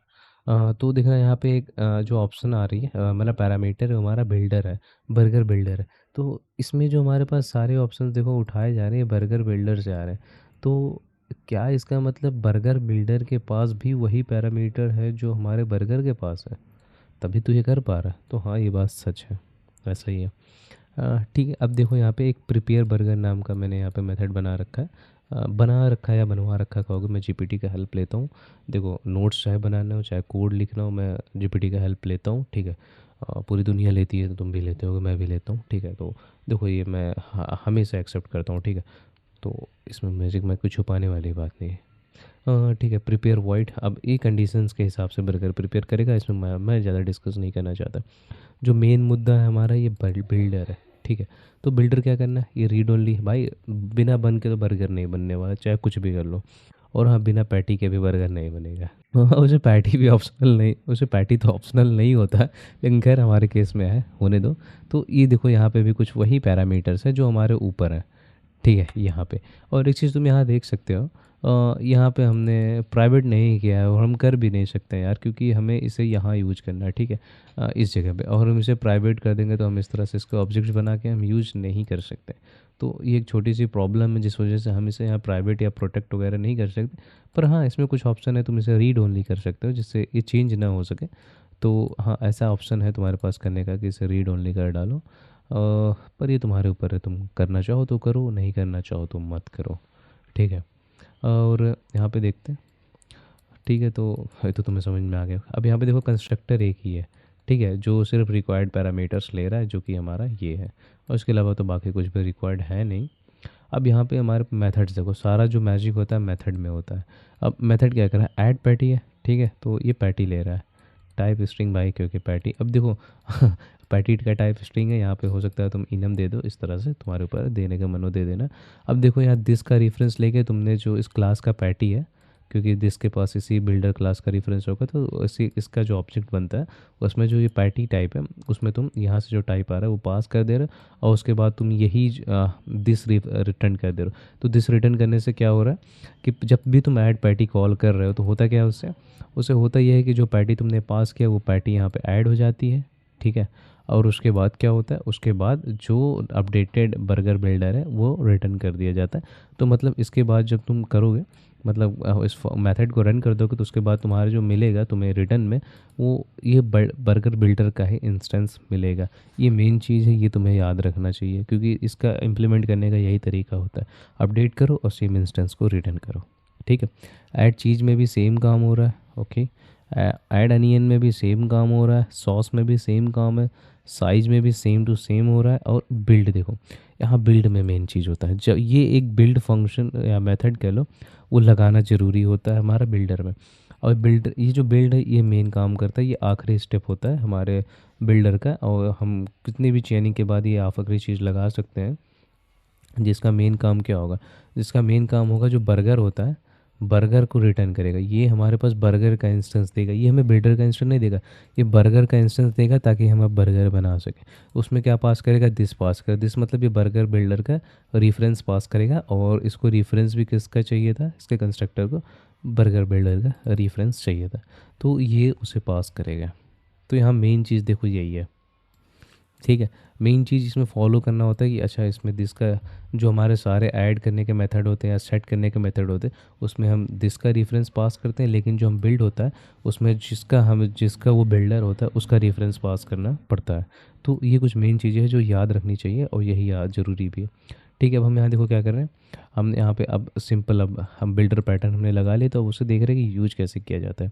तो देखना यहाँ पे एक जो ऑप्शन आ रही है, मतलब पैरामीटर हमारा बिल्डर है, बर्गर बिल्डर है। तो इसमें जो हमारे पास सारे ऑप्शन देखो उठाए जा रहे हैं, बर्गर बिल्डर से आ रहे हैं। तो क्या इसका मतलब बर्गर बिल्डर के पास भी वही पैरामीटर है जो हमारे बर्गर के पास है, तभी तो ये कर पा रहा है। तो हाँ, ये बात सच है, ऐसा ही है। ठीक है, अब देखो यहाँ पे एक प्रिपेयर बर्गर नाम का मैंने यहाँ पे मेथड बना रखा है या बनवा रखा कहोगे। मैं जीपीटी का हेल्प लेता हूँ। देखो नोट्स चाहे बनाना हो चाहे कोड लिखना हो, मैं जीपीटी का हेल्प लेता हूँ, ठीक है। पूरी दुनिया लेती है तो तुम भी लेते होगे, मैं भी लेता हूँ, ठीक है। तो देखो ये मैं हमेशा एक्सेप्ट करता हूँ, ठीक है। तो इसमें मैजिक में कुछ छुपाने वाली बात नहीं है। ठीक है, प्रिपेयर वाइट, अब ये कंडीशंस के हिसाब से बर्गर प्रिपेयर करेगा, इसमें मैं ज़्यादा डिस्कस नहीं करना चाहता। जो मेन मुद्दा है हमारा, ये बिल्डर है, ठीक है। तो बिल्डर क्या करना है, ये रीड ओनली भाई, बिना बन के तो बर्गर नहीं बनने वाला, चाहे कुछ भी कर लो। और हाँ, बिना पैटी के भी बर्गर नहीं बनेगा। उसे पैटी भी ऑप्शनल नहीं, उसे पैटी तो ऑप्शनल नहीं होता है, लेकिन खैर हमारे केस में है, होने दो। तो ये देखो यहाँ पे भी कुछ वही पैरामीटर्स है जो हमारे ऊपर है, ठीक है, यहाँ पे। और एक चीज़ तुम यहाँ देख सकते हो, यहाँ पे हमने प्राइवेट नहीं किया है और हम कर भी नहीं सकते यार, क्योंकि हमें इसे यहाँ यूज करना है, ठीक है। इस जगह पे, और हम इसे प्राइवेट कर देंगे तो हम इस तरह से इसको ऑब्जेक्ट्स बना के हम यूज नहीं कर सकते। तो ये एक छोटी सी प्रॉब्लम है जिस वजह से हम इसे यहाँ प्राइवेट या प्रोटेक्ट वगैरह नहीं कर सकते। पर हाँ, इसमें कुछ ऑप्शन है, तुम इसे रीड ओनली कर सकते हो जिससे ये चेंज ना हो सके। तो हाँ, ऐसा ऑप्शन है तुम्हारे पास करने का कि इसे रीड ओनली कर डालो। पर ये तुम्हारे ऊपर है, तुम करना चाहो तो करो, नहीं करना चाहो तो मत करो, ठीक है। और यहाँ पे देखते हैं, ठीक है। तो ये तो तुम्हें समझ में आ गया। अब यहाँ पे देखो कंस्ट्रक्टर एक ही है, ठीक है, जो सिर्फ रिक्वायर्ड पैरामीटर्स ले रहा है, जो कि हमारा ये है। और इसके अलावा तो बाकी कुछ भी रिक्वायर्ड है नहीं। अब यहाँ पे हमारे मेथड्स देखो, सारा जो मैजिक होता है मेथड में होता है। अब मेथड क्या कर रहा है, ऐड पैटी है, ठीक है। तो ये पैटी ले रहा है, टाइप स्ट्रिंग बाई, क्योंकि पैटी, अब देखो पैटी का टाइप स्ट्रिंग है, यहाँ पे हो सकता है तुम इनम दे दो, इस तरह से तुम्हारे ऊपर देने का मनो दे देना। अब देखो यहाँ दिस का रेफरेंस लेके तुमने जो इस क्लास का पैटी है, क्योंकि दिस के पास इसी बिल्डर क्लास का रेफरेंस होगा, तो इसी इसका जो ऑब्जेक्ट बनता है उसमें जो ये पैटी टाइप है, उसमें तुम यहाँ से जो टाइप आ रहा है वो पास कर दे रहे हो, और उसके बाद तुम यही दिस रिटर्न कर दे रहे हो। तो दिस रिटर्न करने से क्या हो रहा है कि जब भी तुम ऐड पैटी कॉल कर रहे हो तो होता क्या है उससे, उसे होता यह है कि जो पैटी तुमने पास किया वो पैटी यहाँ पे ऐड हो जाती है, ठीक है। और उसके बाद क्या होता है, उसके बाद जो अपडेटेड बर्गर बिल्डर है वो रिटर्न कर दिया जाता है। तो मतलब इसके बाद जब तुम करोगे, मतलब इस मेथड को रन कर दोगे, तो उसके बाद तुम्हारा जो मिलेगा तुम्हें रिटर्न में, वो ये बर्गर बिल्डर का ही इंस्टेंस मिलेगा। ये मेन चीज़ है, ये तुम्हें याद रखना चाहिए, क्योंकि इसका इम्प्लीमेंट करने का यही तरीका होता है, अपडेट करो और सेम इंस्टेंस को रिटर्न करो, ठीक है। ऐड चीज़ में भी सेम काम हो रहा है, ओके। ऐड अनियन में भी सेम काम हो रहा है, सॉस में भी सेम काम है, साइज में भी सेम टू सेम हो रहा है। और बिल्ड देखो, यहाँ बिल्ड में मेन चीज़ होता है, जब ये एक बिल्ड फंक्शन या मेथड कह लो, वो लगाना ज़रूरी होता है हमारा बिल्डर में। और बिल्डर, ये जो बिल्ड है ये मेन काम करता है, ये आखिरी स्टेप होता है हमारे बिल्डर का। और हम कितनी भी चेनिंग के बाद ये आखिरी चीज़ लगा सकते हैं, जिसका मेन काम क्या होगा, जिसका मेन काम होगा जो बर्गर होता है, बर्गर को रिटर्न करेगा। ये हमारे पास बर्गर का इंस्टेंस देगा, ये हमें बिल्डर का इंस्टेंस नहीं देगा, ये बर्गर का इंस्टेंस देगा ताकि हम अब बर्गर बना सकें। उसमें क्या पास करेगा, दिस पास कर, दिस मतलब ये बर्गर बिल्डर का रेफरेंस पास करेगा। और इसको रेफरेंस भी किसका चाहिए था, इसके कंस्ट्रक्टर को बर्गर बिल्डर का रेफरेंस चाहिए था, तो ये उसे पास करेगा। तो यहाँ मेन चीज़ देखो यही है, ठीक है। मेन चीज़ इसमें फॉलो करना होता है कि अच्छा, इसमें दिस का, जो हमारे सारे ऐड करने के मेथड होते हैं या सेट करने के मेथड होते हैं, उसमें हम दिस का रेफरेंस पास करते हैं, लेकिन जो हम बिल्ड होता है उसमें जिसका वो बिल्डर होता है उसका रेफरेंस पास करना पड़ता है। तो ये कुछ मेन चीज़ें हैं जो याद रखनी चाहिए, और यही याद ज़रूरी भी है, ठीक है। अब हम यहाँ देखो क्या कर रहे हैं, हम यहाँ पे अब सिंपल, अब हम बिल्डर पैटर्न हमने लगा लिया, तो उसे देख रहे हैं कि यूज कैसे किया जाता है।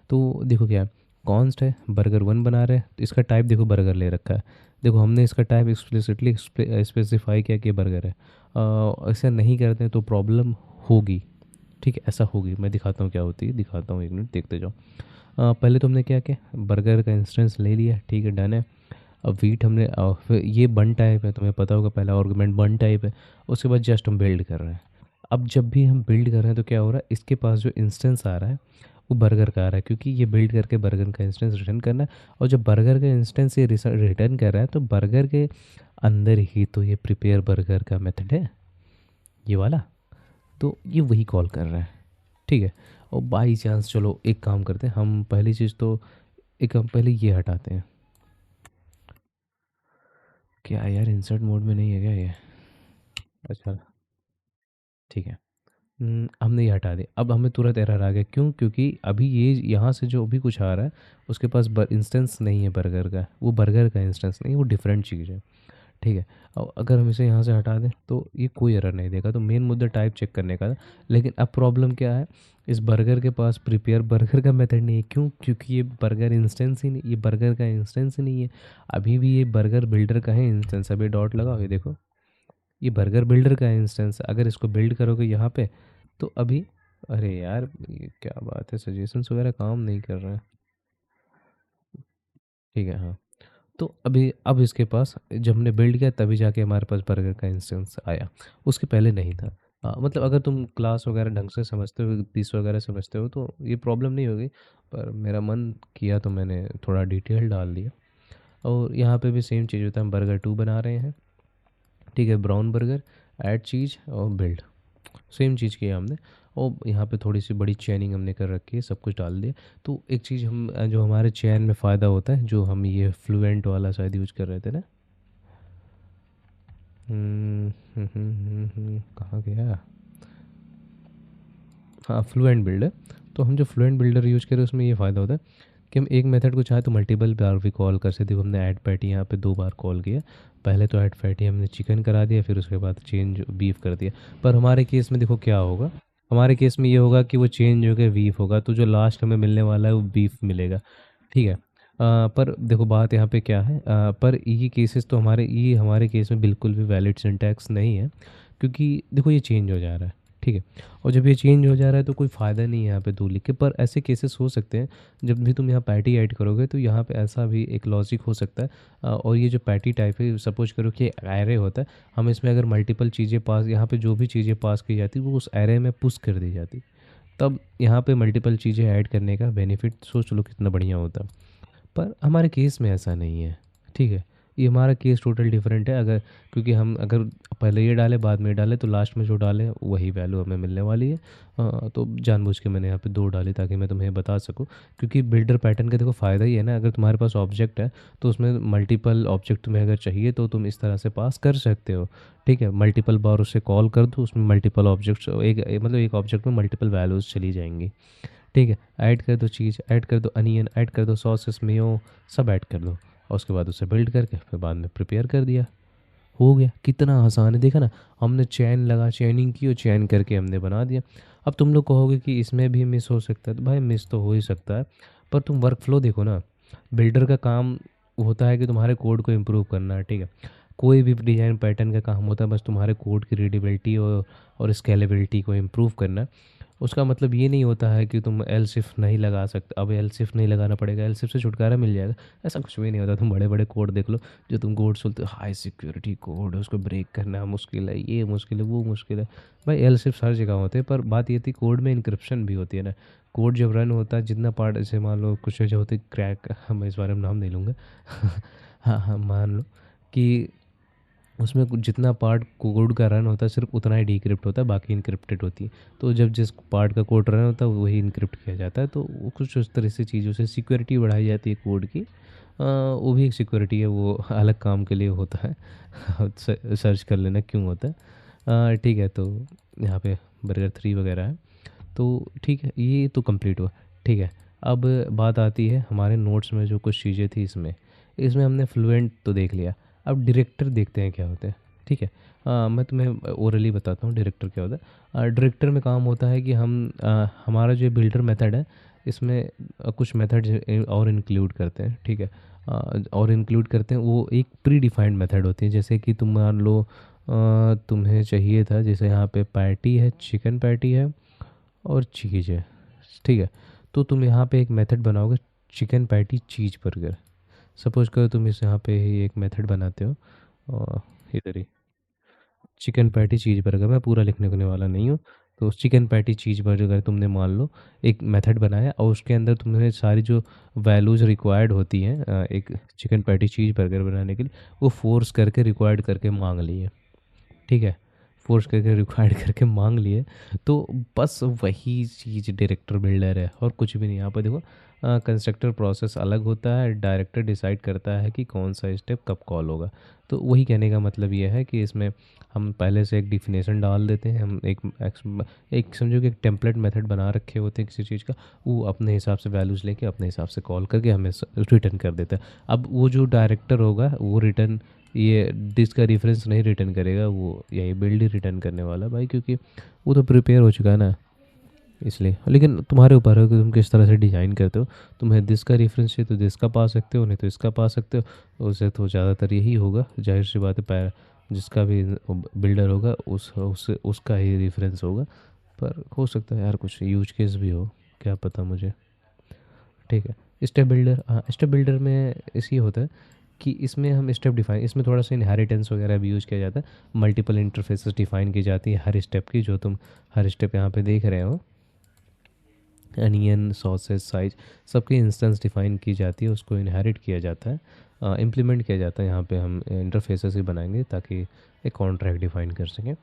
तो देखो क्या, कॉन्स्ट है, बर्गर 1 बना रहे हैं, तो इसका टाइप देखो बर्गर ले रखा है। देखो हमने इसका टाइप एक्सप्लिसिटली स्पेसिफाई किया कि बर्गर है। ऐसा नहीं करते हैं तो प्रॉब्लम होगी, ठीक है, ऐसा होगी। मैं दिखाता हूँ क्या होती है, दिखाता हूँ, एक मिनट देखते जाओ। पहले तो हमने क्या किया, बर्गर का इंस्टेंस ले लिया, ठीक है, डन है। अब वीट हमने फिर ये बन टाइप है, तुम्हें पता होगा पहला आर्गुमेंट बन टाइप है। उसके बाद जस्ट हम बिल्ड कर रहे हैं। अब जब भी हम बिल्ड कर रहे हैं तो क्या हो रहा है, इसके पास जो इंस्टेंस आ रहा है वो बर्गर का आ रहा है, क्योंकि ये बिल्ड करके बर्गर का इंस्टेंस रिटर्न करना है। और जब बर्गर का इंस्टेंस ये रिटर्न कर रहा है, तो बर्गर के अंदर ही तो ये प्रिपेयर बर्गर का मेथड है, ये वाला। तो ये वही कॉल कर रहा है, ठीक है। और बाई चांस चलो एक काम करते हैं, हम पहली चीज़ तो एक हम पहले ये हटाते हैं। क्या यार, इंसर्ट मोड में नहीं है क्या ये? अच्छा, ठीक है। हमने ये हटा दिया। अब हमें तुरंत एरर आ गया, क्यों? क्योंकि अभी ये यहाँ से जो भी कुछ आ रहा है उसके पास इंस्टेंस नहीं है बर्गर का, वो बर्गर का इंस्टेंस नहीं, वो डिफरेंट चीज़ है। ठीक है। और अगर हम इसे यहाँ से हटा दें तो ये कोई एरर नहीं देगा, तो मेन मुद्दा टाइप चेक करने का था। लेकिन अब प्रॉब्लम क्या है, इस बर्गर के पास प्रिपेयर बर्गर का मेथड नहीं है। क्यों? क्योंकि ये बर्गर इंस्टेंस ही नहीं, ये बर्गर का इंस्टेंस ही नहीं है। अभी भी ये बर्गर बिल्डर का है इंस्टेंस। अभी डॉट लगाओ, ये देखो, ये बर्गर बिल्डर का इंस्टेंस। अगर इसको बिल्ड करोगे यहाँ पे तो अभी, अरे यार ये क्या बात है, सजेशंस वगैरह काम नहीं कर रहे हैं। ठीक है, हाँ। तो अभी अब इसके पास जब हमने बिल्ड किया तभी जाके हमारे पास बर्गर का इंस्टेंस आया, उसके पहले नहीं था। मतलब अगर तुम क्लास वगैरह ढंग से समझते हो, दिस वगैरह समझते हो तो ये प्रॉब्लम नहीं होगी। पर मेरा मन किया तो मैंने थोड़ा डिटेल डाल दिया। और यहाँ पे भी सेम चीज़ होता है, हम बर्गर 2 बना रहे हैं। ठीक है, ब्राउन बर्गर, ऐड चीज़ और बिल्ड, सेम चीज़ किया हमने। और यहाँ पे थोड़ी सी बड़ी चेनिंग हमने कर रखी है, सब कुछ डाल दिया। तो एक चीज़ हम जो हमारे चैन में फ़ायदा होता है, जो हम ये फ्लुएंट वाला शायद यूज कर रहे थे ना। कहाँ गया? हाँ, फ्लुएंट बिल्डर। तो हम जो फ्लुएंट बिल्डर यूज करें उसमें ये फ़ायदा होता है कि हम एक मेथड को चाहे तो मल्टीपल बार भी कॉल कर सकते। देखो हमने ऐड पैटी यहाँ पे 2 बार कॉल किया। पहले तो ऐड पैटी हमने चिकन करा दिया, फिर उसके बाद चेंज बीफ कर दिया। पर हमारे केस में देखो क्या होगा, हमारे केस में ये होगा कि वो चेंज हो के बीफ होगा, तो जो लास्ट हमें मिलने वाला है वो बीफ मिलेगा। ठीक है। पर देखो बात यहाँ पे क्या है, पर ये केसेस तो हमारे केस में बिल्कुल भी वैलिड सिंटैक्स नहीं है, क्योंकि देखो ये चेंज हो जा रहा है। ठीक है। और जब ये चेंज हो जा रहा है तो कोई फ़ायदा नहीं है यहाँ पे दो लिख के। पर ऐसे केसेस हो सकते हैं जब भी तुम यहाँ पैटी ऐड करोगे, तो यहाँ पे ऐसा भी एक लॉजिक हो सकता है। और ये जो पैटी टाइप है, सपोज करो कि एरे होता है, हम इसमें अगर मल्टीपल चीज़ें पास, यहाँ पे जो भी चीज़ें पास की जाती वो उस एरे में पुश कर दी जाती, तब यहाँ पे मल्टीपल चीज़ें ऐड करने का बेनिफिट सोच लो कितना बढ़िया होता। पर हमारे केस में ऐसा नहीं है। ठीक है। ये हमारा केस टोटल डिफरेंट है। अगर, क्योंकि हम अगर पहले ये डालें बाद में ये डालें तो लास्ट में जो डालें वही वैल्यू हमें मिलने वाली है। तो जानबूझ के मैंने यहाँ पे 2 डाली ताकि मैं तुम्हें बता सकूँ। क्योंकि बिल्डर पैटर्न का देखो फ़ायदा ही है ना, अगर तुम्हारे पास ऑब्जेक्ट है तो उसमें मल्टीपल ऑब्जेक्ट तुम्हें अगर चाहिए तो तुम इस तरह से पास कर सकते हो। ठीक है, मल्टीपल बार उसे कॉल कर दो, उसमें मल्टीपल ऑब्जेक्ट्स, मतलब एक ऑब्जेक्ट में मल्टीपल वैल्यूज़ चली जाएंगी। ठीक है। ऐड कर दो चीज़, ऐड कर दो अनियन, ऐड कर दो सॉसेस, मेयो, सब ऐड कर दो। और उसके बाद उसे बिल्ड करके फिर बाद में प्रिपेयर कर दिया, हो गया। कितना आसान है, देखा ना। हमने चैन लगा, चैनिंग की और चैन करके हमने बना दिया। अब तुम लोग कहोगे कि इसमें भी मिस हो सकता है, तो भाई मिस तो हो ही सकता है। पर तुम वर्क फ्लो देखो ना, बिल्डर का काम होता है कि तुम्हारे कोड को इम्प्रूव करना है। ठीक है। कोई भी डिज़ाइन पैटर्न का काम होता है बस तुम्हारे कोड की रीडेबिलिटी और स्केलेबिलिटी को इम्प्रूव करना है। उसका मतलब ये नहीं होता है कि तुम एल सिफ नहीं लगा सकते, अब एल सिफ नहीं लगाना पड़ेगा, एल सिफ से छुटकारा मिल जाएगा। ऐसा कुछ भी नहीं होता। तुम बड़े बड़े कोड देख लो, जो तुम कोड सुनते हो, हाई सिक्योरिटी कोड है, उसको ब्रेक करना मुश्किल है, ये मुश्किल है, वो मुश्किल है। भाई एल सिफ हर जगह होते हैं, पर बात ये थी कोड में इंक्रिप्शन भी होती है ना। कोड जब रन होता है, जितना पार्ट, जैसे मान लो कुछ जो होते क्रैक, हम इस बारे में नाम नहीं लूँगा। हाँ हाँ, मान लो कि उसमें जितना पार्ट कोड का रन होता है सिर्फ उतना ही डिक्रिप्ट होता है, बाकी इनक्रिप्टेड होती है। तो जब जिस पार्ट का कोड रन होता है वही इनक्रिप्ट किया जाता है। तो वो कुछ उस तरह से चीज़ों से सिक्योरिटी बढ़ाई जाती है कोड की। वो भी एक सिक्योरिटी है, वो अलग काम के लिए होता है। सर्च कर लेना क्यों होता है। ठीक है। तो यहाँ पे बर्गर 3 वगैरह है। तो ठीक है, ये तो कंप्लीट हुआ। ठीक है। अब बात आती है हमारे नोट्स में जो कुछ चीज़ें थी इसमें, इसमें हमने फ्लुएंट तो देख लिया। अब डायरेक्टर देखते हैं क्या होते हैं। ठीक है। मैं तुम्हें ओरली बताता हूँ डायरेक्टर क्या होता है। डायरेक्टर में काम होता है कि हमारा जो बिल्डर मेथड है इसमें कुछ मेथड और इंक्लूड करते हैं। ठीक है। और इंक्लूड करते हैं, वो एक प्री डिफाइंड मेथड होती है। जैसे कि तुम मान लो तुम्हें चाहिए था, जैसे यहाँ पे पैटी है, चिकन पैटी है और चीज़ है। ठीक है। तो तुम यहाँ पे एक मेथड बनाओगे, chicken patty cheese burger. Suppose करो तुम इस यहाँ पे ही एक मेथड बनाते हो, और इधर ही चिकन पैटी चीज़ बर्गर, मैं पूरा लिखने को वाला नहीं हूँ। तो चिकन पैटी चीज़ बर्गर तुमने मान लो एक मेथड बनाया, और उसके अंदर तुमने सारी जो वैल्यूज़ रिक्वायर्ड होती हैं एक चिकन पैटी चीज़ बर्गर बनाने के लिए, वो फोर्स करके रिक्वायर्ड करके मांग ली है। ठीक है। फ़ोर्स करके रिक्वायर्ड करके माँग लिए। तो बस वही चीज़ डायरेक्टर बिल्डर है और कुछ भी नहीं। यहाँ पर देखो कंस्ट्रक्टर प्रोसेस अलग होता है, डायरेक्टर डिसाइड करता है कि कौन सा स्टेप कब कॉल होगा। तो वही कहने का मतलब ये है कि इसमें हम पहले से एक डिफिनेशन डाल देते हैं, हम एक समझो कि एक टेम्पलेट मेथड बना रखे होते हैं किसी चीज़ का, वो अपने हिसाब से वैल्यूज़ लेके अपने हिसाब से कॉल करके हमें रिटर्न कर देता है। अब वो जो डायरेक्टर होगा वो रिटर्न ये डिस्क का रेफरेंस नहीं रिटर्न करेगा, वो यही बिल्ड ही रिटर्न करने वाला भाई, क्योंकि वो तो प्रिपेयर हो चुका है ना, इसलिए। लेकिन तुम्हारे ऊपर है कि तुम किस तरह से डिज़ाइन करते हो। तुम्हें दिस का रेफरेंस चाहिए तो दिस का पा सकते हो, नहीं तो इसका पा सकते हो। उससे तो ज़्यादातर यही होगा, जाहिर सी बात है। जिसका भी बिल्डर होगा उसका ही रेफरेंस होगा। पर हो सकता है यार कुछ यूज केस भी हो, क्या पता मुझे। ठीक है। स्टेप बिल्डर में इसी होता है कि इसमें हम स्टेप डिफाइन, इसमें थोड़ा सा इनहेरिटेंस वगैरह भी यूज़ किया जाता है। मल्टीपल इंटरफेसेस डिफाइन की जाती है हर स्टेप की, जो तुम हर स्टेप यहाँ पे देख रहे हो। अनियन, सॉसेज, साइज, सबकी इंस्टेंस डिफाइन की जाती है, उसको इनहेरिट किया जाता है, इम्प्लीमेंट किया जाता है। यहाँ पे हम इंटरफेसेस ही बनाएंगे ताकि एक कॉन्ट्रैक्ट डिफाइन कर सकें।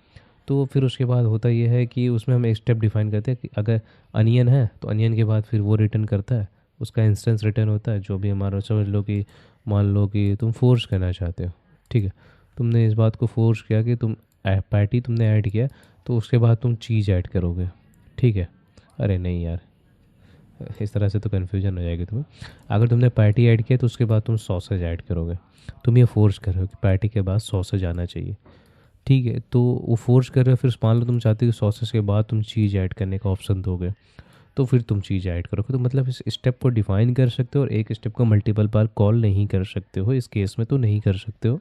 तो फिर उसके बाद होता ये है कि उसमें हम एक स्टेप डिफाइन करते हैं कि अगर अनियन है तो अनियन के बाद फिर वो रिटर्न करता है, उसका इंस्टेंस रिटर्न होता है जो भी हमारा। समझ लो कि मान लो कि तुम फोर्स करना चाहते हो, ठीक है। तुमने इस बात को फोर्स किया कि तुम पैटी तुमने ऐड किया, तो उसके बाद तुम चीज़ ऐड करोगे, ठीक है। अरे नहीं यार, इस तरह से तो कन्फ्यूजन हो जाएगी तुम्हें। अगर तुमने पैटी ऐड किया तो उसके बाद तुम सॉसेज ऐड करोगे। तुम ये फोर्स कर रहे हो कि पैटी के बाद सॉसेज आना चाहिए, ठीक है। तो वो फोर्स कर रहे हो, फिर मान लो तुम चाहते हो कि सॉसेस के बाद तुम चीज़ ऐड करने का ऑप्शन दोगे, तो फिर तुम चीज़ ऐड करोगे। तो मतलब इस स्टेप को डिफाइन कर सकते हो और एक स्टेप को मल्टीपल बार कॉल नहीं कर सकते हो। इस केस में तो नहीं कर सकते हो।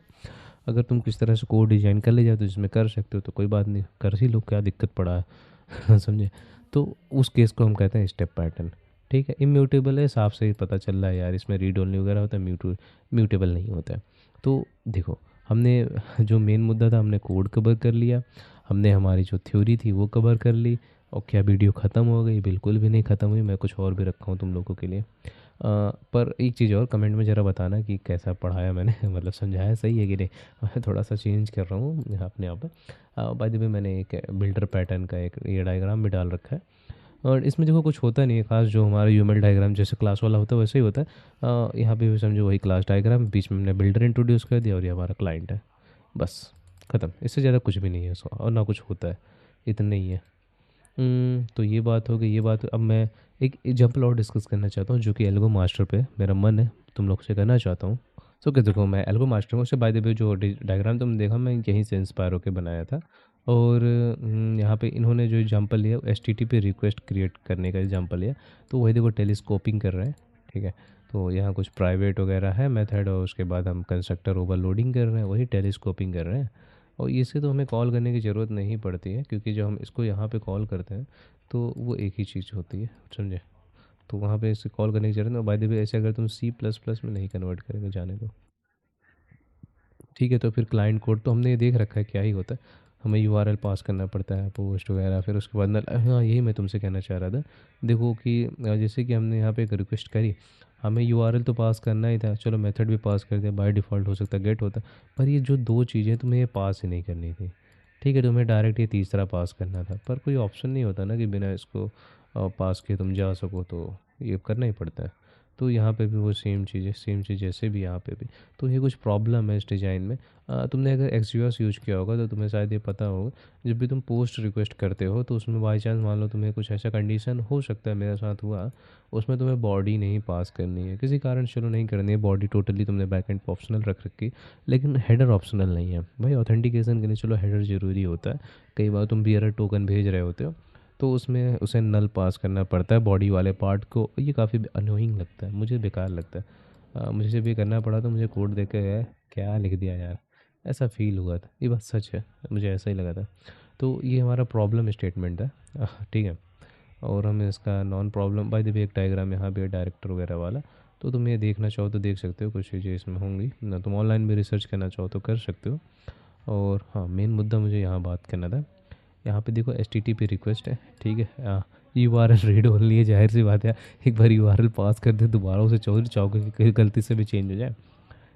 अगर तुम किस तरह से कोड डिजाइन कर ले जाए तो जिसमें कर सकते हो तो कोई बात नहीं, कर ही लो, क्या दिक्कत पड़ा है। समझे। तो उस केस को हम कहते हैं स्टेप पैटर्न। ठीक है। इम्यूटेबल है, साफ से ही पता चल रहा है यार, इसमें रीड ओनली वगैरह होता है, म्यूटेबल नहीं होता है। तो देखो, हमने जो मेन मुद्दा था हमने कोड कवर कर लिया, हमने हमारी जो थ्योरी थी वो कवर कर ली। और क्या वीडियो ख़त्म हो गई? बिल्कुल भी नहीं ख़त्म हुई, मैं कुछ और भी रखा हूँ तुम लोगों के लिए। पर एक चीज़ और कमेंट में ज़रा बताना कि कैसा पढ़ाया मैंने, मतलब समझाया सही है कि नहीं। मैं थोड़ा सा चेंज कर रहा हूँ यहाँ अपने आप में। बाय द वे मैंने एक बिल्डर पैटर्न का एक ये डायग्राम भी डाल रखा है। और इसमें देखो कुछ होता नहीं है खास, जो हमारा यूएमएल डायग्राम जैसे क्लास वाला होता है वैसे ही होता है। यहाँ पे भी समझो वही क्लास डायग्राम, बीच में हमने बिल्डर इंट्रोड्यूस कर दिया और ये हमारा क्लाइंट है, बस ख़त्म। इससे ज़्यादा कुछ भी नहीं है इसका, और ना कुछ होता है, इतना ही है। तो ये बात हो गई। ये बात, अब मैं एक एग्जाम्पल और डिस्कस करना चाहता हूँ जो कि एल्गो मास्टर पे मेरा मन है तुम लोग से करना चाहता हूँ। सो कि देखो, मैं एल्गो मास्टर में से बाय द वे जो डायग्राम तुमने देखा मैं यहीं से इंस्पायर होकर बनाया था। और यहाँ पे इन्होंने जो एग्जांपल लिया एच टी टी पे रिक्वेस्ट क्रिएट करने का एग्जांपल लिया। तो वही देखो टेलीस्कोपिंग कर रहे हैं, ठीक है। तो यहाँ कुछ प्राइवेट वगैरह है मेथड, और उसके बाद हम कंस्ट्रक्टर ओवरलोडिंग कर रहे हैं, वही टेलीस्कोपिंग कर रहे हैं। और इसे तो हमें कॉल करने की ज़रूरत नहीं पड़ती है, क्योंकि जब हम इसको यहाँ पे कॉल करते हैं तो वो एक ही चीज़ होती है, समझे। तो वहाँ पे इसे कॉल करने की ज़रूरत नहीं। बाय द वे ऐसे अगर तुम सी प्लस प्लस में नहीं कन्वर्ट करेंगे, जाने दो, ठीक है। तो फिर क्लाइंट कोड तो हमने ये देख रखा है क्या ही होता है। हमें यूआरएल पास करना पड़ता है, पोस्ट वगैरह, फिर उसके बाद हाँ यही मैं तुमसे कहना चाह रहा था। देखो कि जैसे कि हमने यहाँ पे एक रिक्वेस्ट करी, हमें यूआरएल तो पास करना ही था, चलो मेथड भी पास कर दिया, बाय डिफ़ॉल्ट हो सकता है गेट होता। पर ये जो दो चीज़ें तुम्हें ये पास ही नहीं करनी थी, ठीक है। तुम्हें डायरेक्ट ये तीसरा पास करना था, पर कोई ऑप्शन नहीं होता ना कि बिना इसको पास किए तुम जा सको, तो ये करना ही पड़ता है। तो यहाँ पे भी वो सेम चीज़ जैसे भी यहाँ पे भी। तो ये कुछ प्रॉब्लम है इस डिज़ाइन में। तुमने अगर एक्सयूएस यूज़ किया होगा तो तुम्हें शायद ये पता होगा, जब भी तुम पोस्ट रिक्वेस्ट करते हो तो उसमें बाई चांस मान लो तुम्हें कुछ ऐसा कंडीशन हो सकता है, मेरे साथ हुआ, उसमें तुम्हें बॉडी नहीं पास करनी है किसी कारण, चलो नहीं करनी है बॉडी, टोटली तुमने बैकएंड पे ऑप्शनल रख रखी, लेकिन हेडर ऑप्शनल नहीं है भाई। ऑथेंटिकेशन के लिए चलो हेडर ज़रूरी होता है, कई बार तुम बियरर टोकन भेज रहे होते हो तो उसमें उसे नल पास करना पड़ता है बॉडी वाले पार्ट को। ये काफ़ी अनोइंग लगता है मुझे, बेकार लगता है। मुझे जब ये करना पड़ा तो मुझे कोड देख के क्या लिख दिया यार, ऐसा फील हुआ था। ये बात सच है, मुझे ऐसा ही लगा था। तो ये हमारा प्रॉब्लम स्टेटमेंट है, ठीक है। और हम इसका non problem, by the way एक डायग्राम यहाँ भी है डायरेक्टर वगैरह वाला, तो तुम ये देखना चाहो तो देख सकते हो, कुछ चीज़ें इसमें होंगी ना, तुम ऑनलाइन भी रिसर्च करना चाहो तो कर सकते हो। और हाँ, मेन मुद्दा मुझे यहाँ बात करना था। यहाँ पे देखो H T T P request है, ठीक है। You R L read only है, जाहिर सी बात है। एक बार यू आर एल पास कर दे, दोबारा उसे चौधरी चौक की गलती से भी चेंज हो जाए,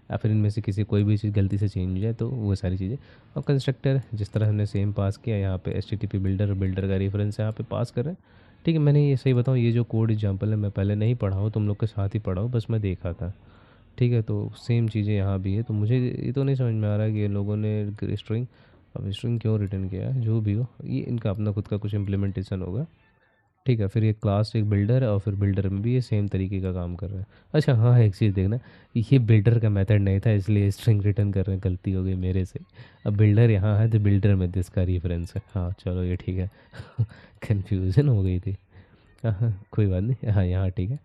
या फिर इनमें से किसी कोई भी चीज़ गलती से चेंज हो जाए तो वो सारी चीज़ें। और कंस्ट्रक्टर जिस तरह हमने सेम पास किया यहाँ पे एचटीटीपी बिल्डर, बिल्डर का रेफरेंस यहाँ पे पास कर रहे हैं। ठीक है, मैंने ये सही बताऊँ, ये जो कोड एग्जाम्पल है मैं पहले नहीं पढ़ा हूँ, तुम लोग के साथ ही पढ़ा हूँ, बस मैं देखा था। ठीक है, तो सेम चीज़ें यहाँ भी है। तो मुझे ये तो नहीं समझ में आ रहा है कि ये लोगों ने स्ट्रिंग, अब स्ट्रिंग क्यों रिटर्न किया है, जो भी हो ये इनका अपना खुद का कुछ इम्प्लीमेंटेशन होगा। ठीक है, फिर ये क्लास एक बिल्डर है और फिर बिल्डर में भी ये सेम तरीके का काम कर रहा है। अच्छा हाँ, एक चीज़ देखना, ये बिल्डर का मेथड नहीं था इसलिए स्ट्रिंग रिटर्न कर रहे हैं, गलती हो गई मेरे से। अब बिल्डर यहाँ है तो बिल्डर में इसका रेफरेंस है। हाँ चलो ये ठीक है। कन्फ्यूज़न हो गई थी। हाँ हाँ, कोई बात नहीं, हाँ यहाँ ठीक है।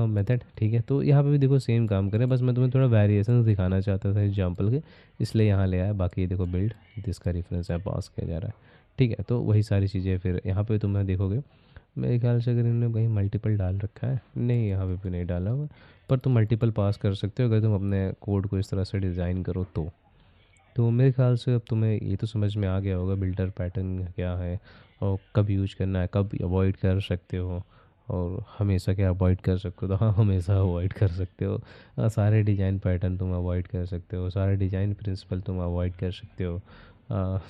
मेथड ठीक है, तो यहाँ पे भी देखो सेम काम करें, बस मैं तुम्हें थोड़ा वेरिएशन दिखाना चाहता था एग्जांपल के, इसलिए यहाँ ले आया। बाकी ये देखो बिल्ड, जिसका रेफरेंस है पास किया जा रहा है। ठीक है, तो वही सारी चीज़ें फिर यहाँ पे तुम्हें देखोगे। मेरे ख्याल से अगर इन्होंने कहीं मल्टीपल डाल रखा है, नहीं यहाँ पे भी नहीं डाला हुआ, पर तुम मल्टीपल पास कर सकते हो अगर तुम अपने कोड को इस तरह से डिज़ाइन करो तो मेरे ख्याल से अब तुम्हें ये तो समझ में आ गया होगा बिल्डर पैटर्न क्या है, और कब यूज करना है, कब अवॉइड कर सकते हो, और हमेशा क्या अवॉइड कर सकते हो। तो हाँ, हमेशा अवॉइड कर सकते हो। सारे डिज़ाइन पैटर्न तुम अवॉइड कर सकते हो, सारे डिज़ाइन प्रिंसिपल तुम अवॉइड कर सकते हो,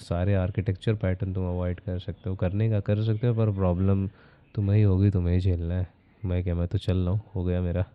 सारे आर्किटेक्चर पैटर्न तुम अवॉइड कर सकते हो, करने का कर सकते हो, पर प्रॉब्लम तुम्हें ही होगी, तुम्हें ही झेलना है। मैं क्या, मैं तो चल रहा हूँ, हो गया मेरा।